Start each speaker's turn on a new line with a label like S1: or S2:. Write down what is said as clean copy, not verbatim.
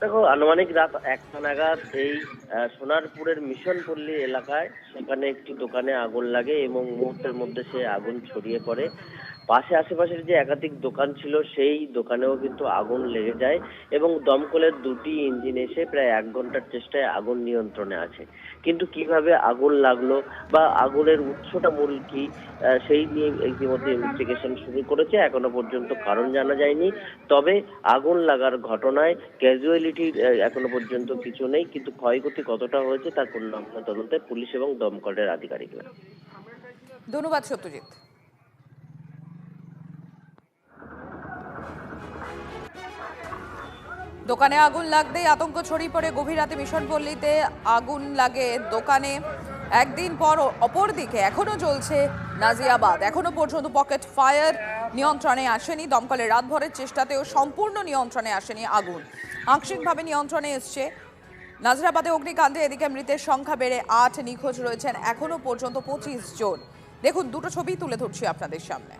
S1: দেখো, আনুমানিক রাত ১টা নাগাদ এই সোনারপুরের মিশন পল্লী এলাকায় সেখানে একটি দোকানে আগুন লাগে এবং মুহূর্তের মধ্যে সে আগুন ছড়িয়ে পড়ে। পাশে আশেপাশের যে একাধিক দোকান ছিল সেই দোকানেও কিন্তু আগুন লেগে যায় এবং দমকলের দুটি ইঞ্জিন এসে প্রায় ১ ঘন্টার চেষ্টায় আগুন নিয়ন্ত্রণে আছে। কিন্তু কিভাবে আগুন লাগলো বা আগুনের উৎসটা মূল কি, সেই নিয়ে ইতিমধ্যে ইনভেস্টিগেশন শুরু করেছে। এখনো পর্যন্ত কারণ জানা যায়নি। তবে আগুন লাগার ঘটনায় ক্যাজুয়ালিটির এখনো পর্যন্ত কিছু নেই, কিন্তু ক্ষয়ক্ষতি কতটা হয়েছে তার পূর্ণাঙ্গ তদন্তে পুলিশ এবং দমকলের আধিকারিকরা।
S2: ধন্যবাদ সত্যজিৎ। দোকানে আগুন লাগতেই আতঙ্ক ছড়িয়ে পড়ে গভীর রাতে মিশনপল্লীতে। আগুন লাগে দোকানে। একদিন পর অপরদিকে এখনো চলছে নাজিরাবাদ। এখনো পর্যন্ত পকেট ফায়ার নিয়ন্ত্রণে আসেনি। দমকলের রাতভরের চেষ্টাতেও সম্পূর্ণ নিয়ন্ত্রণে আসেনি আগুন। আংশিকভাবে নিয়ন্ত্রণে এসছে নাজিরাবাদে অগ্নিকাণ্ডে। এদিকে মৃতের সংখ্যা বেড়ে ৮, নিখোঁজ রয়েছেন এখনো পর্যন্ত ২৫ জন। দেখুন, দুটো ছবি তুলে ধরছি আপনাদের সামনে।